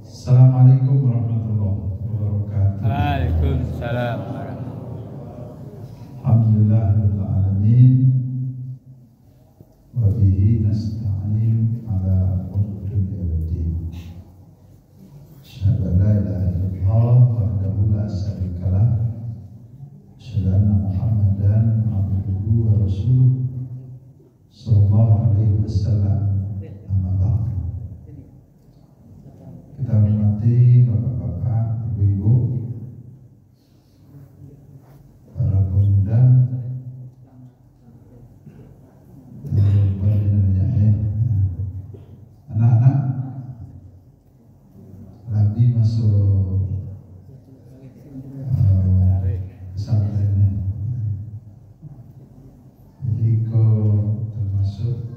Assalamualaikum warahmatullahi wabarakatuh. Waalaikumsalam warahmatullahi wabarakatuh. Alhamdulillahirabbil alamin wa bihi nasta'in ala umuri dunya waddin. Asyhadu an la ilaha illallah wahdahu la syarika lah. Asyhadu anna Muhammadan abduhu wa rasuluh sallallahu alaihi wasallam. Amma ba'd. Kita hormati bapak-bapak, ibu-ibu, para pemuda, anak-anak lagi masuk pesantren. Jadi kau termasuk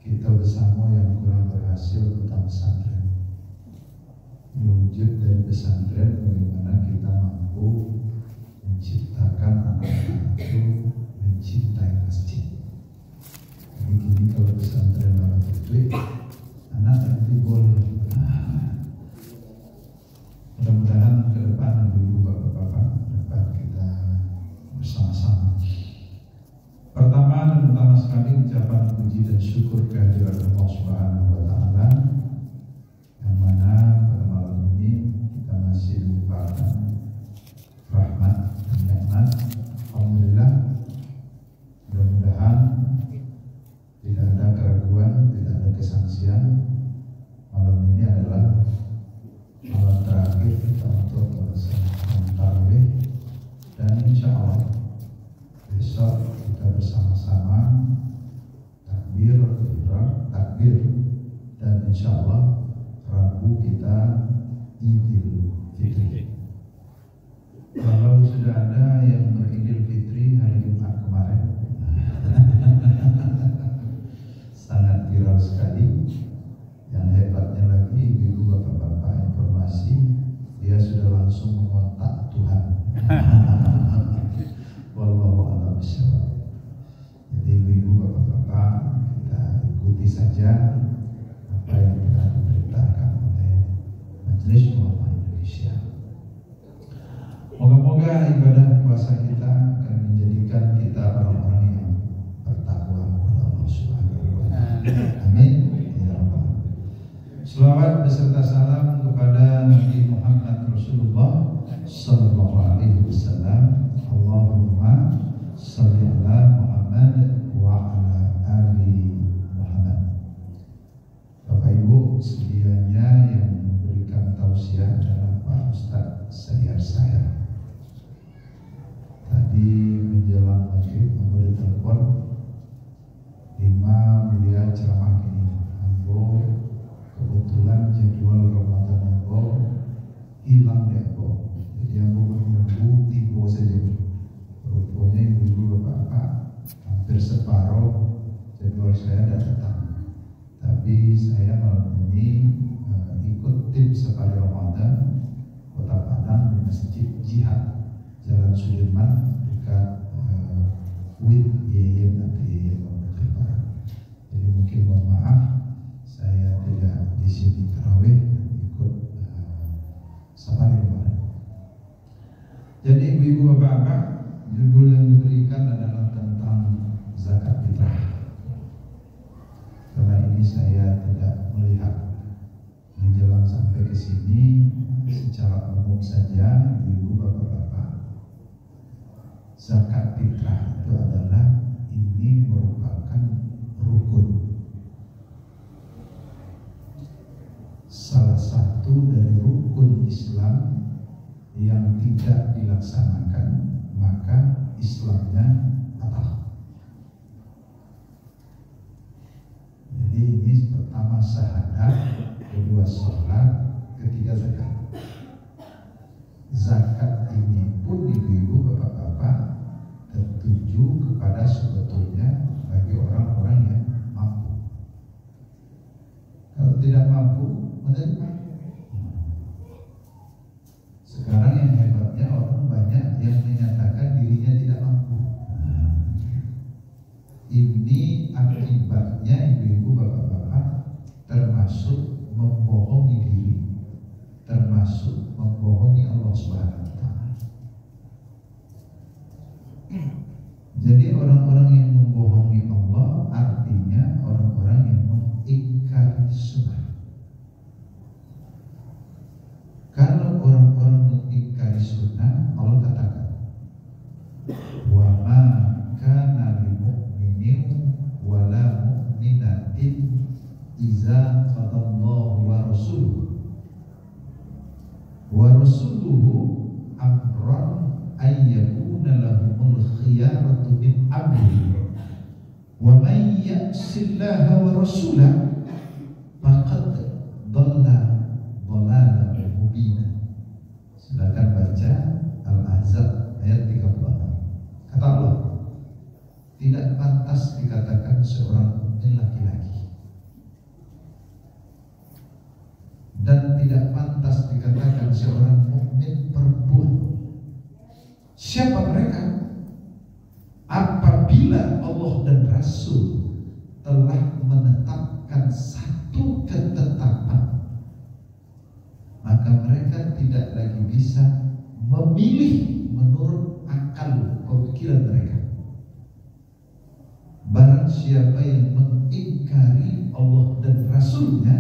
kita bersama yang kurang berhasil tentang pesantren. Wujud dari pesantren bagaimana kita mampu menciptakan anak-anak itu mencintai masjid. Jadi gini, kalau pesantren orang itu anak nanti boleh. Mudah-mudahan ke depan ibu bapak-bapak dapat kita bersama-sama. Pertama dan utama sekali ucapan puji dan syukur kehadirat Allah Subhanahu wa taala, yang mana pada malam ini kita masih dilimpahkan rahmat dan nikmat. Alhamdulillah. Mudah-mudahan tidak ada keraguan, tidak ada kesangsian. Malam ini adalah malam terakhir kita untuk melaksanakan tarawih, dan insya Allah besok kita bersama-sama takbir, takbir, dan insya Allah Rabu kita Idul Fitri. Kalau sudah ada yang beridul fitri hari Jumat kemarin, sangat viral sekali. Yang hebatnya lagi, ibu bapak-bapak informasi, dia sudah langsung mengontak Tuhan. Wallahu a'lam bishawab. Jadi ibu bapak-bapak, kita ikuti saja apa yang telah diberitakan oleh Majelis Ulama Indonesia. Moga-moga ibadah puasa kita akan menjadikan kita orang-orang yang bertakwa kepada Allah Subhanahu wa taala. Amin. Ya Rabbal. Selawat beserta salam kepada Nabi Muhammad Rasulullah sallallahu alaihi wasallam. Allahumma shalli ala Muhammad wa ala ali Muhammad. Bapak Ibu sedianya, yang memberikan tausiah adalah Pak Ustadz senior saya. Tadi menjelang maghrib aku ditelepon, Imam dia ceramah gini, Ambo kebetulan jadwal Ramadan Ambo hilang deh Ambo. Jadi Ambo menunggu tiba saja. Rupanya ibu bapak hampir separuh jadwal saya tidak datang. Tapi saya malam ini ikut tim safari Ramadan Kota Padang di Masjid Jihad Jalan Sudirman dekat WIT YY nanti Jawa Barat. Jadi mungkin mohon maaf saya tidak di sini tarawih dan ikut safari Ramadan. Jadi ibu-ibu bapak-bapak, judul yang diberikan adalah tentang zakat fitrah. Karena ini saya tidak melihat menjelang sampai ke sini, secara umum saja ibu bapak-bapak, zakat fitrah itu adalah ini merupakan rukun, salah satu dari rukun Islam yang tidak dilaksanakan maka Islamnya batal. Jadi ini pertama syahadat, kedua sholat, ketiga zakat. Zakat ini pun ibu-ibu bapak-bapak tertuju kepada sebetulnya bagi orang-orang yang mampu. Kalau tidak mampu menerima. Sekarang yang hebatnya orang banyak yang menyatakan dirinya tidak mampu. Ini akibatnya ibu-ibu bapak-bapak termasuk membohongi diri. termasuk membohongi Allah Subhanahu wa Ta'ala. Jadi orang-orang yang membohongi Allah artinya orang-orang yang mengingkari sunnah. Kalau orang-orang mengingkari sunnah, Allah katakan, wa ma kana lil mu'minin wa la mu'minatin iza qadallahu wa rasuluhu amran ay yakuna lahumul khiyaratu min amrihi wa man ya'sillaha wa rasulahu faqad dhalla dhalalan mubina. Silakan baca Al-Ahzab ayat 36. Kata Allah, tidak pantas dikatakan seorang mukmin laki-laki dan tidak pantas dikatakan seorang mukmin perempuan. Siapa mereka? Apabila Allah dan Rasul telah menetapkan satu ketetapan, maka mereka tidak lagi bisa memilih menurut akal pemikiran mereka. Barang siapa yang mengingkari Allah dan Rasulnya,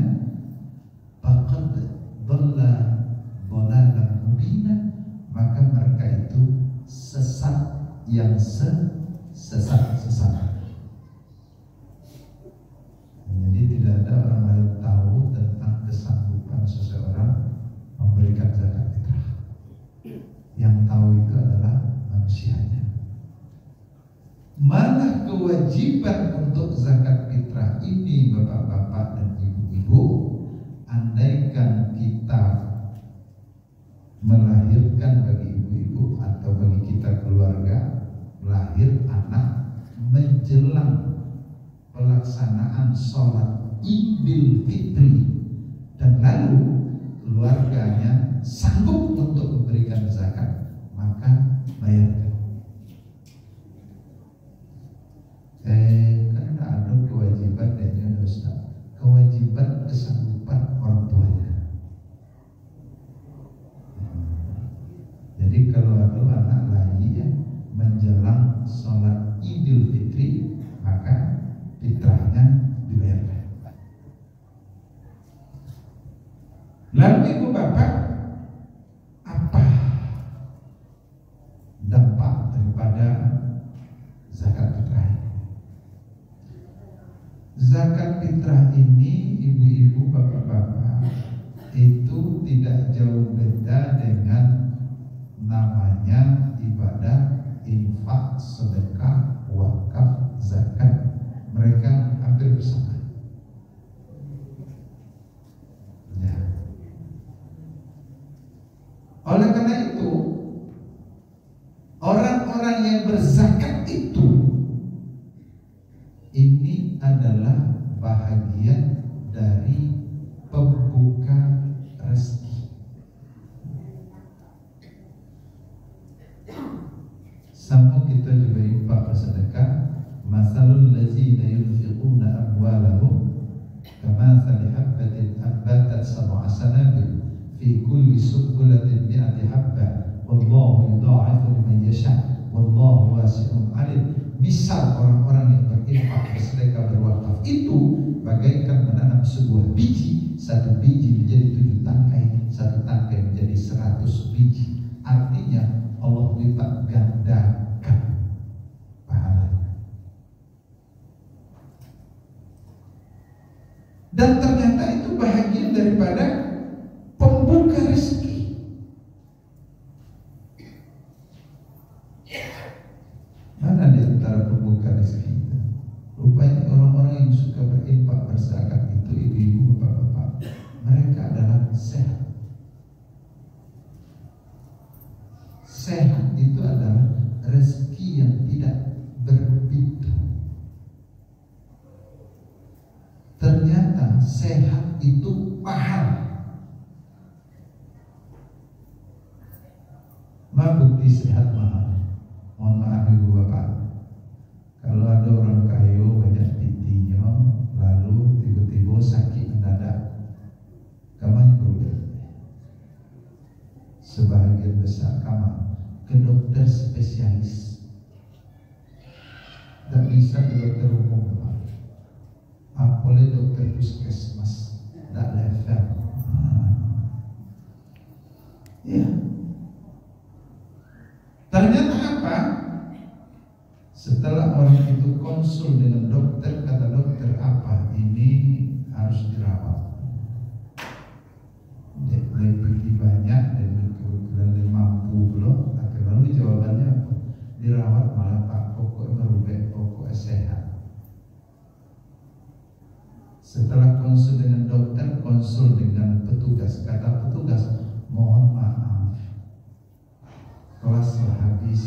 faqad dhalla dhalalan mubina, maka mereka itu sesat yang sesat. Jadi tidak ada orang lain tahu tentang kesanggupan seseorang memberikan zakat fitrah. Yang tahu itu adalah manusianya. Malah kewajiban untuk zakat fitrah ini, bapak-bapak dan ibu-ibu, andaikan kita melahirkan bagi ibu-ibu atau bagi kita keluarga, lahir anak menjelang pelaksanaan sholat Idul Fitri dan lalu keluarganya sanggup untuk memberikan zakat, maka bayarkan. Kan ada kewajiban dan Ustaz, kewajiban kesanggupan orang tuanya. Jadi kalau ada anak lahir menjelang sholat Idul Fitri, maka fitrahnya dibayarkan. Lalu ibu bapak, apa dampak daripada zakat fitrah ini? Zakat fitrah ini, ibu-ibu, bapak-bapak, itu tidak jauh beda dengan namanya ibadah infak, sedekah, wakaf, zakat. Mereka hampir bersama. Ya. Oleh karena itu, orang-orang yang berzakat itu, ini adalah bahagian dari pembuka rezeki. Sama kita juga infak bersedekah. Masalul ladzina yunfiquna amwalahum kamathali habbatin ambatat sab'a sanabil fi kulli subbulatin mi'ati habbah wallahu yudha'ifu liman yasha' wallahu wasi'un 'alim. Misal orang-orang yang berinfak, bersedekah, berwakaf itu bagaikan menanam sebuah biji. Satu biji menjadi 7 tangkai, satu tangkai menjadi 100 biji. Artinya Allah lipat gandakan pahalanya. Dan ternyata itu bahagian daripada pembuka rezeki. Mana di antara pembuka rezeki itu? Rupanya orang-orang yang suka berinfak, berzakat itu, ibu-ibu, bapak-bapak, mereka adalah sehat. Sehat itu adalah rezeki yang tidak berpintu. Ternyata sehat itu mahal. Bukti sehat mahal. Mohon maaf ibu bapak, kalau ada orang kayu banyak titinya, lalu tiba-tiba sakit mendadak, kapan berubat? besar kamar ke dokter spesialis. Tak bisa ke dokter umum, apalagi dokter puskesmas, tak level. Ya. Ternyata apa? Setelah orang itu konsul dengan dokter, kata dokter apa? Ini harus dirawat. Dia lebih banyak dan kebetulan dia mampu belum. Lalu jawabannya apa? Dirawat malah Pak, pokok merubah, pokok sehat. Setelah konsul dengan dokter, konsul dengan petugas. Kata petugas, mohon maaf, kelas telah habis.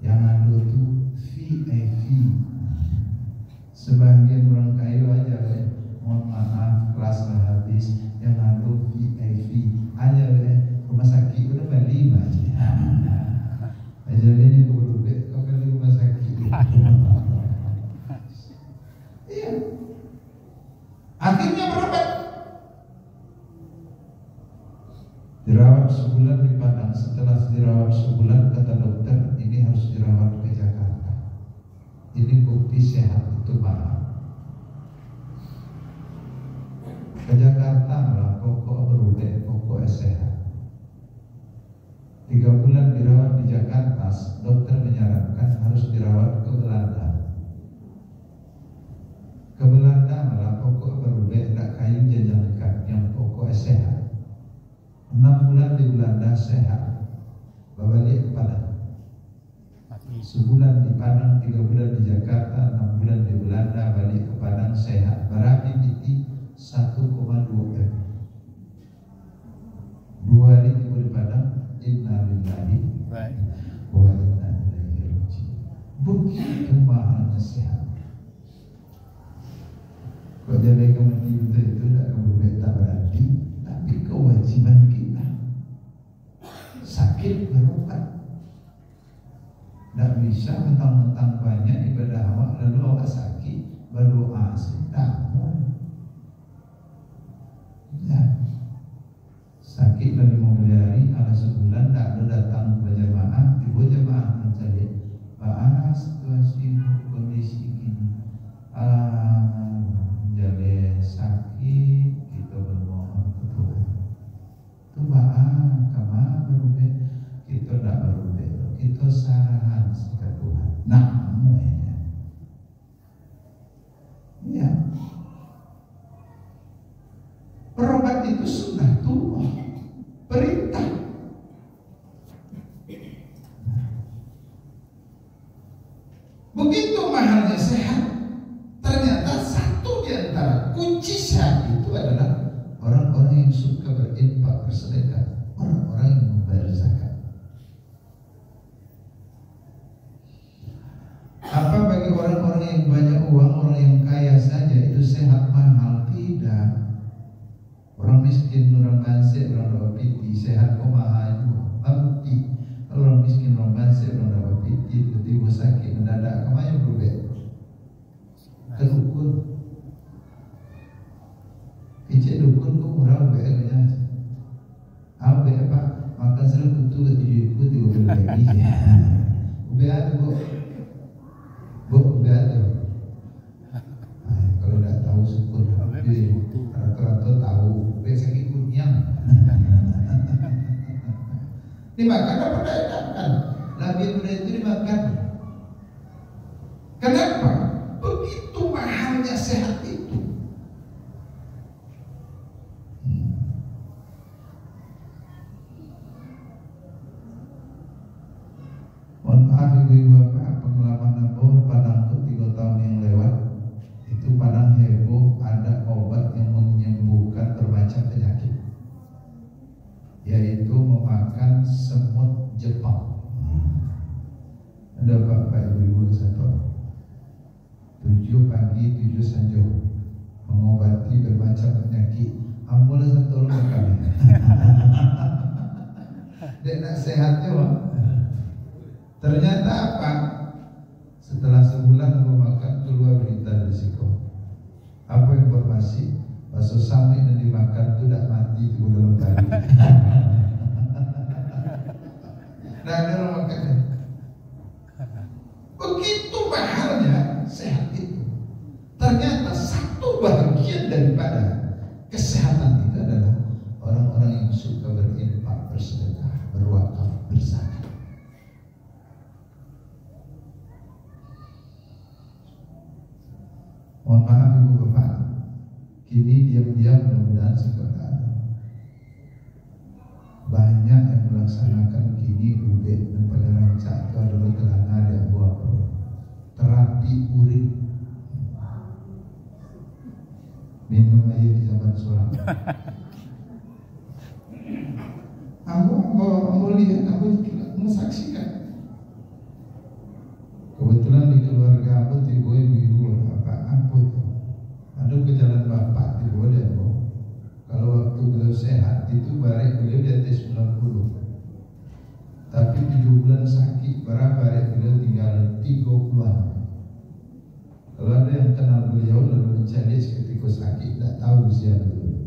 Yang ada itu VIP. Sebagian orang kayu aja, mohon maaf, kelas telah habis. Yang ada VIP aja, rumah sakit udah balik aja. Aja ini berubah, kau balik rumah sakit. Iya. Akhirnya berobat. Dirawat sebulan di Padang. Setelah dirawat sebulan, kata dokter, ini harus dirawat ke Jakarta. Ini bukti sehat itu mahal. Ke Jakarta malah pokok berubah, pokok sehat. 3 bulan dirawat di Jakarta, dokter menyarankan harus dirawat ke Belanda. Ke Belanda malah pokok berubah, tak kayu jajang dekat, yang pokok sehat. 6 bulan di Belanda sehat, balik ke Padang. Sebulan di Padang, 3 bulan di Jakarta, 6 bulan di Belanda, balik ke Padang sehat. Berarti biti 1,2 M. 2 hari tiba di Padang, innalillahi wa inna ilaihi raji'un. Begitu mahalnya sehat. Kau jadi kementerian itu tidak kemudian tak berarti, tapi kewajiban kita sakit berobat. Tak bisa mentang-mentang banyak ibadah awak lalu awak sakit berdoa tak. Ya. Sakit lebih hari ala sebulan tak ada datang ke jemaah, ibu jemaah mencari Pak situasi kondisi ini. Jadi sakit kita bermohon ke Tuhan. Tuhan kama berubah kita tak berubah, kita sarahan ke Tuhan. Nah, ya. Berobat itu sunnah Tuhan, perintah. Begitu mahalnya sehat. Ternyata satu di antara kunci sehat itu adalah orang-orang yang suka berinfak, bersedekah, orang-orang yang membayar zakat. Apa bagi orang-orang yang banyak uang, orang yang kaya saja itu sehat mahal? Tidak. Orang miskin, orang bansir, orang dapat piti, sehat kok mahal juga. Mati. Kalau orang miskin, orang bansir, orang dapat piti, tiba-tiba sakit mendadak, kemana berubah? Ke dukun. Kecil dukun kok murah ubah aja. Apa Pak? Makan selalu kutu ke 7 ikut 30 lagi. Ubah aja Bu. Bu, ubah aja. Kalau tidak tahu syukur. Rata-rata tahu. Ubah sakit kunyang. Dimakan apa tidak enakan? Nabi muda itu dimakan. Kenapa? Begitu mahalnya sehat itu. Mohon maaf ibu bapak, pengalaman Nabur Padang itu 3 tahun yang lewat itu Padang heboh ada obat yang menyembuhkan bermacam penyakit, yaitu memakan semut Jepang. Ada bapak ibu satu 7 pagi 7 sanjo mengobati bermacam penyakit. Ampun satu orang kami. Dia nak sehatnya Pak. Ternyata apa? Setelah sebulan memakan keluar berita risiko. Apa informasi? Bakso sami yang dimakan itu tidak mati di dalam tadi. Tidak ada orang makan. Begitu mahalnya sehat itu. Ternyata satu bagian daripada kesehatan itu adalah orang-orang yang suka berinfak, bersedekah, berwakaf, berzakat. Mohon maaf Ibu Bapak, kini diam-diam mudah-mudahan sekolah banyak yang melaksanakan kini ubed dan pada rancak itu adalah kelana dia buat terapi urin, minum air di zaman sholat. Aku lihat, aku menyaksikan. Kebetulan di keluarga aku tiba ibu bapak aku ada ke jalan bapak tiba dia. Kalau waktu beliau sehat itu balik beliau di atas 90. Tapi 7 bulan sakit balik beliau tinggal 30-an. Kalau ada yang kenal beliau lalu mencari ketika sakit, tidak tahu usia beliau.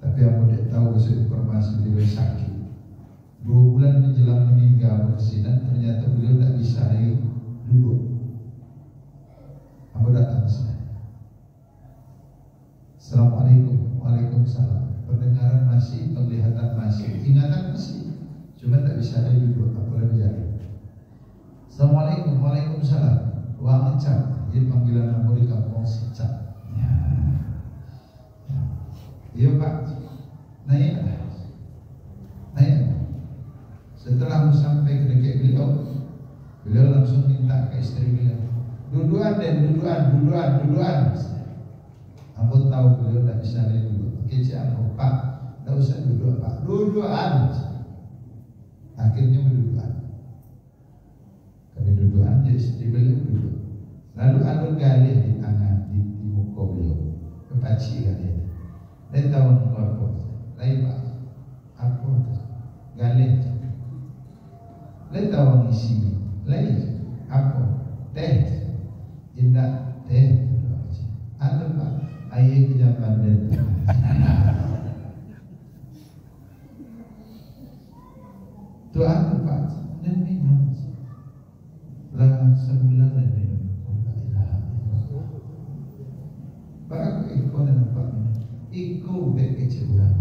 Tapi aku tidak tahu informasi beliau sakit. 2 bulan menjelang meninggal bersinan, ternyata beliau tidak bisa lagi duduk. Aku datang ke sana. Assalamualaikum. Waalaikumsalam. Pendengaran masih, penglihatan masih, ingatan masih, cuma tak bisa lagi duduk. Apa lagi jadi? Assalamualaikum. Waalaikumsalam. Wang Icap. Ini panggilan nama di kampung Sicap. Ya. Iya Pak. Naik. Setelah sampai ke dekat beliau langsung minta ke istri beliau, duduan. Aku tahu beliau tak bisa lagi duduk. Kecil aku, Pak, tak usah duduk Pak, duduan. Akhirnya berduduan. Kami duduan, jadi istri beliau duduk. Lalu ada gali di tangan, di muka beliau, kepaci gali. Dia tahu apa? Lain Pak, apa? Gali. Dia tahu isi. Lain apa? Teh. Indah teh. Ada Pak. Ayah kejaman dan Tuhan Pak dan minum lah sebulan dan minum. Pak aku ikut dan Pak minum. Ikut baik kecebulan.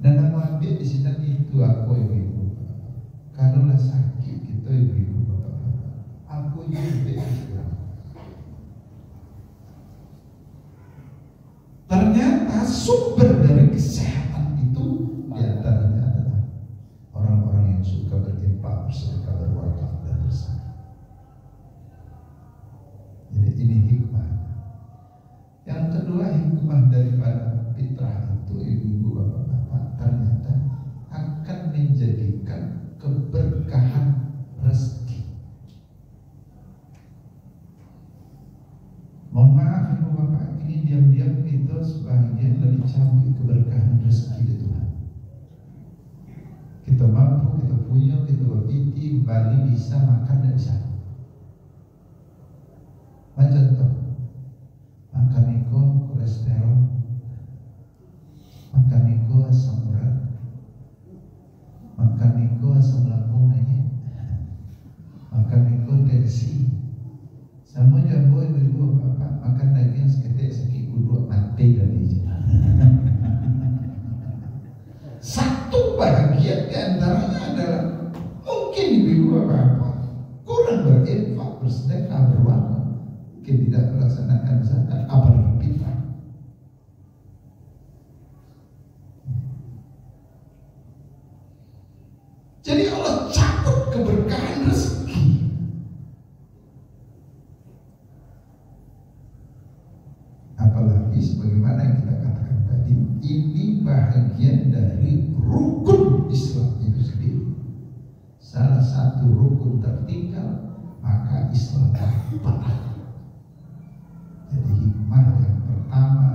Dan aku ambil di sini itu aku ibu-ibu. Kalau lah sakit kita ibu-ibu bapak-bapak. Aku juga baik kecebulan. Ternyata sumber dari kesehatan itu diantaranya adalah orang-orang yang suka berinfak, bersedekah, berwakaf dan berzakat. Jadi ini hikmah. Yang kedua hikmah daripada fitrah itu ibu-ibu bapak-bapak ternyata akan menjadikan keberkahan rezeki. Mohon maaf ibu bapak, ini diam-diam itu sebagian dari cabut keberkahan rezeki di Tuhan. Kita mampu, kita punya, kita berpiti, Bali bisa makan dan bisa. Contoh, makan itu kolesterol, makan itu asam urat, makan itu asam lambung naik, makan itu tensi. Sama jambu ibu bapak makan daging seketik sakit uduk mati dari jalan. Satu bahagian di antaranya adalah mungkin ibu bapak kurang berinfak, bersedekah, berwakaf, mungkin tidak melaksanakan zakat, apalagi fitrah. Jadi Allah cabut keberkahan rezeki. Apalagi sebagaimana yang kita katakan tadi, ini bahagian dari rukun Islam itu sendiri. Salah satu rukun tertinggal, maka Islam batal. Jadi hikmah yang pertama,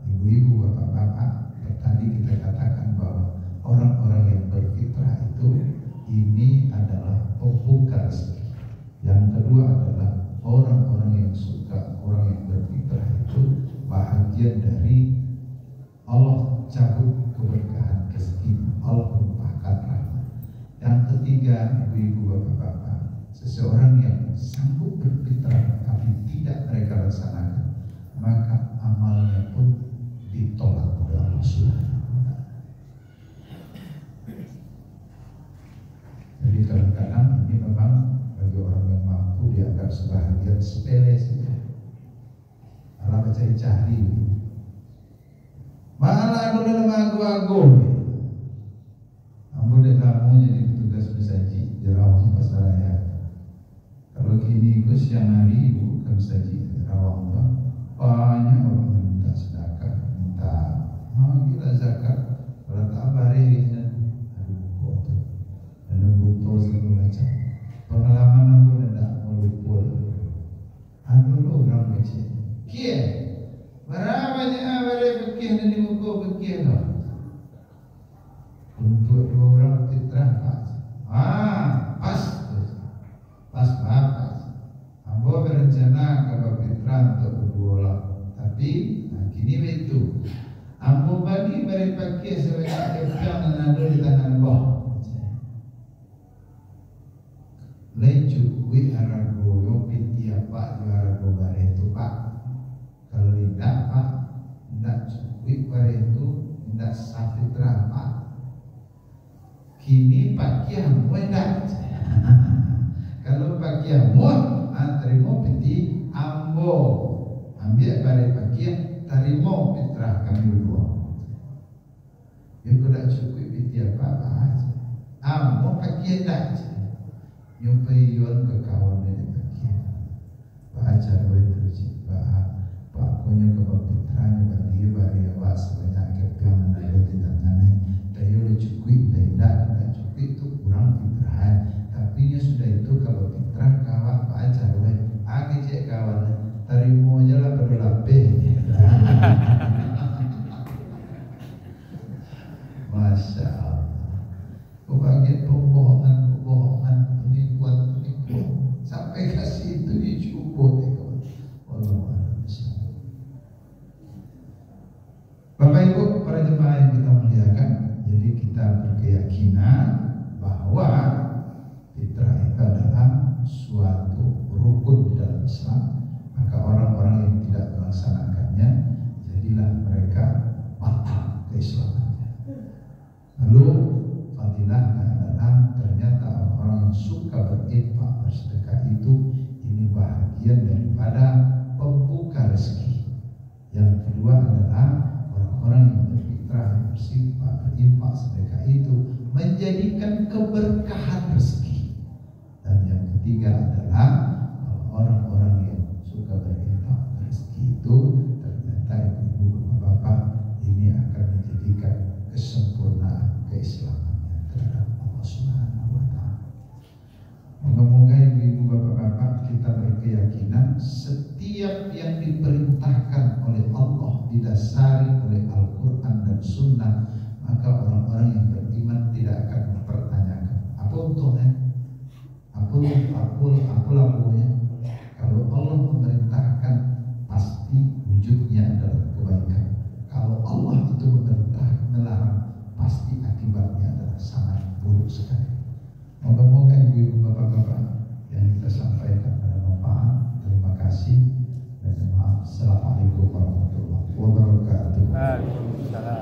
ibu-ibu, bapak-bapak, tadi kita katakan bahwa orang-orang yang berfitrah itu ini adalah pembuka rezeki. Yang kedua adalah orang-orang yang suka, orang yang berfitrah itu bahagian dari Allah cabut keberkahan rezeki, Allah menumpahkan ketiga, ibu-ibu, bapak-bapak, seseorang yang sanggup berfitrah tapi tidak mereka laksanakan, maka amalnya pun ditolak oleh Allah Subhanahu wa Ta'ala. Jadi kadang-kadang ini memang bagi orang yang mampu dianggap sebahagian sepele saja. Malah mencari-cari, malah dulu nama aku. Ambo dek kamu jadi petugas bersaji di Rawang Pasar Raya. Kalau kini itu siang hari ibu kan bersaji di Rawang tuh banyak orang minta sedekah, minta gila zakat. Kalau tak bareng aduh kotor, ada botol segala macam. Pengalaman aku tidak meluput. Aduh lo orang kecil. Kia, berapa banyak awalnya berkih dan dibuku berkih lah. Untuk 2 orang fitrah pas. Pas bapak. Ambo berencana kalau fitrah untuk 2 orang. Tapi kini itu. Ambo bagi beri pakai sebanyak kepiang dan ada di tangan bawah. Lecu wi arago yo piti apa yo arago bare itu pak. Kalau tidak pak, tidak cukup bare itu tidak safitra pak. Kini pakian mudah. Kalau pakian mudah, terima piti ambo. Ambil bare pakian, terima fitrah kami berdua. Yo tidak cukup piti apa ambo pakian dah. Nyupai yuan ke kawan dari bagian baca doa terus pak punya kepitranya bagi bari awak sebanyak kepiang dari di tangannya tayo le cukup tidak cukup itu kurang fitrah tapi nya sudah itu kalau fitrah kawak baca doa cek kawan terima aja lah berlapeh. Masya Allah, bagian pembohongan penipuan sampai kasih itu dicukup deh kawan. Bapak Ibu para jemaah yang kita muliakan, jadi kita berkeyakinan bahwa fitrah itu adalah suatu rukun di dalam Islam. Maka orang-orang yang tidak melaksanakannya, jadilah mereka batal keislamannya. Lalu fadilahnya adalah ternyata orang yang suka berinfak bersedekah itu ini bahagian daripada pembuka rezeki. Yang kedua adalah orang-orang yang berfitrah yang bersifat berinfak sedekah itu menjadikan keberkahan rezeki. Dan yang ketiga adalah orang-orang yang suka berinfak rezeki itu ternyata ibu-ibu bapak-bapak ini akan menjadikan kesempurnaan keislamannya terhadap Allah Subhanahu wa Ta'ala. Moga-moga ibu-ibu bapak-bapak kita berkeyakinan setiap yang diperintahkan oleh Allah didasari oleh Al-Quran dan Sunnah, maka orang-orang yang beriman tidak akan mempertanyakan apa untungnya, apa lampunya. Kalau Allah memerintahkan pasti wujudnya adalah kebaikan. Kalau Allah itu memerintah melarang pasti akibatnya adalah sangat buruk sekali. Moga-moga ibu-ibu bapak-bapak yang kita sampaikan pada manfaat. Terima kasih dan maaf. Assalamualaikum warahmatullahi wabarakatuh. Waalaikumsalam.